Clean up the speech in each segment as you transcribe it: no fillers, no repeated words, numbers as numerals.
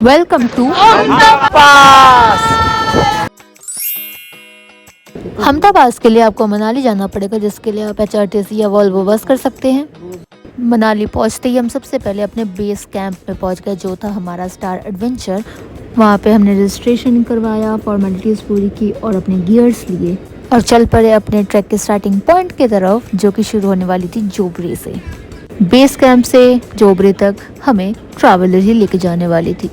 Welcome to Ahmedabad के लिए आपको मनाली जाना पड़ेगा, जिसके लिए आप HRTC या वॉल्वो बस कर सकते हैं। मनाली पहुंचते ही हम सबसे पहले अपने बेस कैंप में पहुंच गए, जो था हमारा स्टार एडवेंचर। वहां पे हमने रजिस्ट्रेशन करवाया, फॉर्मेलिटीज़ पूरी की और अपने गियर्स लिए और चल पड़े अपने ट्रैक के स्टार्टिंग पॉइंट की तरफ, जो कि शुरू होने वाली थी जोबरी से। बेस कैंप से जोबरी तक हमें ट्रैवलर ही लेके जाने वाली थी।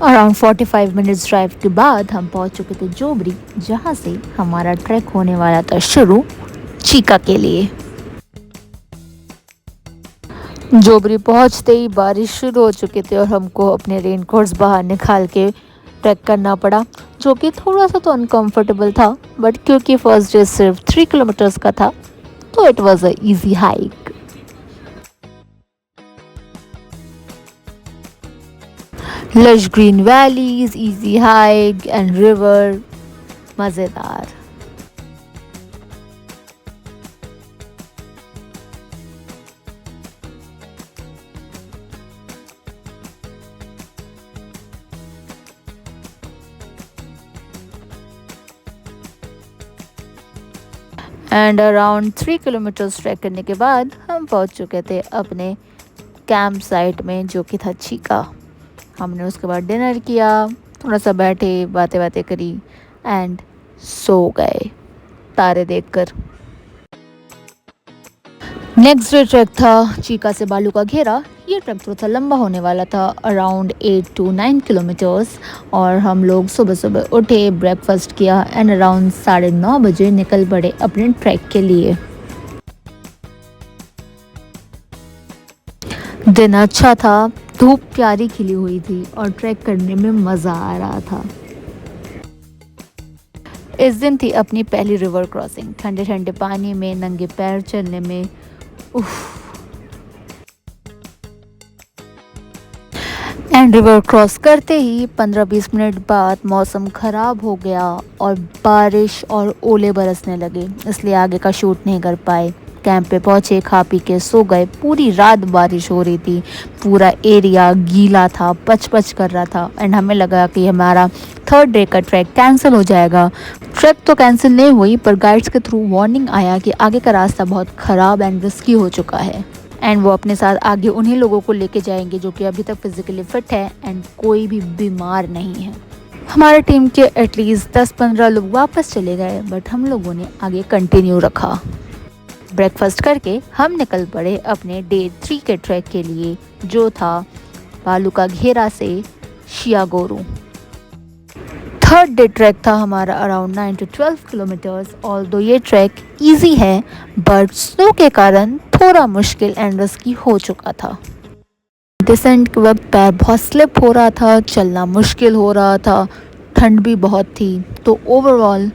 अराउंड 45 मिनट्स ड्राइव के बाद हम पहुंच चुके थे जोबरी, जहां से हमारा ट्रैक होने वाला था शुरू चीका के लिए। जोबरी पहुंचते ही बारिश शुरू हो चुकी थी और हमको अपने रेनकोट्स बाहर निकाल के ट्रैक करना पड़ा, जो कि थोड़ा सा तो अनकंफर्टेबल था, बट क्योंकि फर्स्ट डे सिर्फ 3 किलोमीटर्स का था तो it was a easy hike. Lush green valleys, easy hike and river, मज़ेदार। एंड अराउंड 3 किलोमीटर्स ट्रैक करने के बाद हम पहुंच चुके थे अपने कैंप साइट में, जो कि था चीका। हमने उसके बाद डिनर किया, थोड़ा सा बैठे, बातें बातें करी एंड सो गए तारे देखकर। नेक्स्ट डे ट्रैक था चीका से बालू का घेरा। ये ट्रैक थोड़ा सा लंबा होने वाला था, अराउंड 8 to 9 किलोमीटर्स। और हम लोग सुबह सुबह उठे, ब्रेकफास्ट किया एंड अराउंड 9:30 बजे निकल पड़े अपने ट्रैक के लिए। दिन अच्छा था, धूप प्यारी खिली हुई थी और ट्रैक करने में मज़ा आ रहा था। इस दिन थी अपनी पहली रिवर क्रॉसिंग। ठंडे ठंडे पानी में नंगे पैर चलने में उफ। एंड रिवर क्रॉस करते ही 15-20 मिनट बाद मौसम ख़राब हो गया और बारिश और ओले बरसने लगे, इसलिए आगे का शूट नहीं कर पाए। कैंप पे पहुँचे, खा पी के सो गए। पूरी रात बारिश हो रही थी, पूरा एरिया गीला था, पच पच कर रहा था एंड हमें लगा कि हमारा थर्ड डे का ट्रैक कैंसिल हो जाएगा। ट्रैक तो कैंसिल नहीं हुई, पर गाइड्स के थ्रू वार्निंग आया कि आगे का रास्ता बहुत ख़राब एंड रिस्की हो चुका है एंड वो अपने साथ आगे उन्हीं लोगों को लेके जाएंगे जो कि अभी तक फिजिकली फिट है एंड कोई भी बीमार नहीं है। हमारे टीम के एटलीस्ट 10-15 लोग वापस चले गए, बट हम लोगों ने आगे कंटिन्यू रखा। ब्रेकफास्ट करके हम निकल पड़े अपने डे 3 के ट्रैक के लिए, जो था बालू का घेरा से शियागोरू। थर्ड डे ट्रैक था हमारा अराउंड 9 to 12 किलोमीटर्स। ऑल्दो ये ट्रैक इजी है, बट स्नो के कारण थोड़ा मुश्किल एंड रिस्की हो चुका था। डिसेंट के वक्त पैर बहुत स्लिप हो रहा था, चलना मुश्किल हो रहा था, ठंड भी बहुत थी, तो ओवरऑल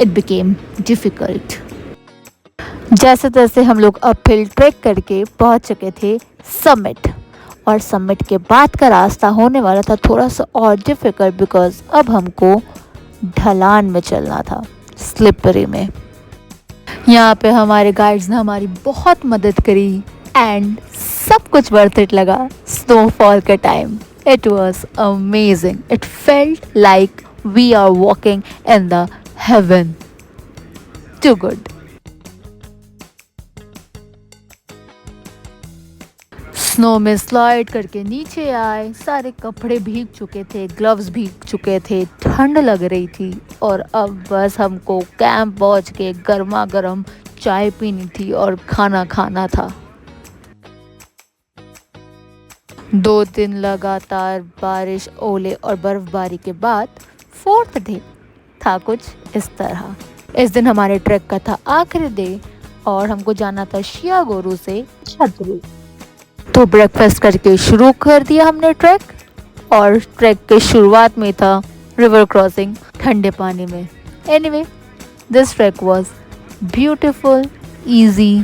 इट बिकेम डिफ़िकल्ट। जैसे तैसे हम लोग अपहिल ट्रैक करके पहुंच चुके थे समिट, और समिट के बाद का रास्ता होने वाला था थोड़ा सा और डिफ़िकल्ट, बिकॉज अब हमको ढलान में चलना था, स्लिपरी में। यहाँ पे हमारे गाइड्स ने हमारी बहुत मदद करी एंड सब कुछ वर्थ इट लगा। स्नोफॉल का time, it was amazing. It felt like we are walking in the heaven. Too good. Snow में स्लाइड करके नीचे आए, सारे कपड़े भीग चुके थे, ग्लव्स भीग चुके थे, ठंड लग रही थी और अब बस हमको कैंप पहुंच के गर्मा गर्म चाय पीनी थी और खाना खाना था। 2 दिन लगातार बारिश, ओले और बर्फबारी के बाद फोर्थ डे था कुछ इस तरह। इस दिन हमारे ट्रैक का था आखिरी डे और हमको जाना था शियागोरू से छतरू। तो ब्रेकफास्ट करके शुरू कर दिया हमने ट्रैक, और ट्रैक के शुरुआत में था रिवर क्रॉसिंग ठंडे पानी में। Anyway, this track was beautiful, easy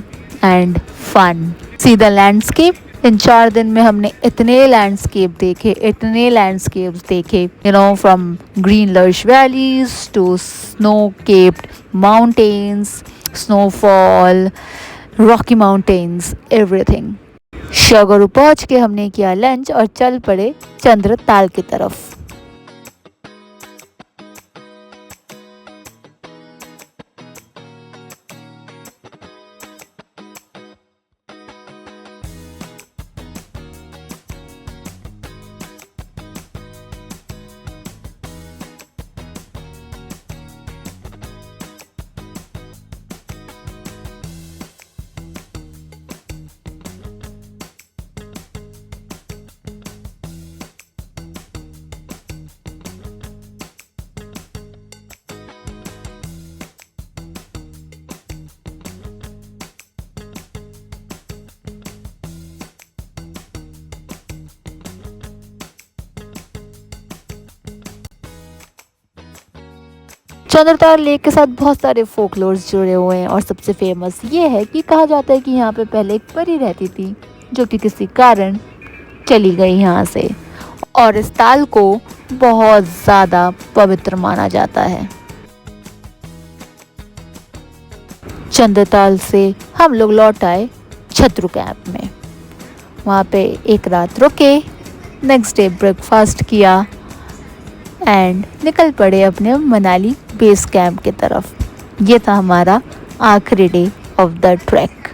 and fun. See the landscape. इन 4 दिन में हमने इतने लैंडस्केप देखे, इतने लैंडस्केप्स देखे, from green lush valleys to snow capped mountains, snowfall, rocky mountains, everything. शगुरु पहुंच के हमने किया लंच और चल पड़े चंद्रताल की तरफ। चंद्रताल लेक के साथ बहुत सारे फोकलोर्स जुड़े हुए हैं और सबसे फेमस ये है कि कहा जाता है कि यहाँ पे पहले एक परी रहती थी जो कि किसी कारण चली गई यहाँ से, और इस ताल को बहुत ज़्यादा पवित्र माना जाता है। चंद्रताल से हम लोग लौट आए छत्रु कैंप में। वहाँ पे एक रात रुके, नेक्स्ट डे ब्रेकफास्ट किया एंड निकल पड़े अपने मनाली बेस कैंप की तरफ। ये था हमारा आखिरी डे ऑफ द ट्रैक।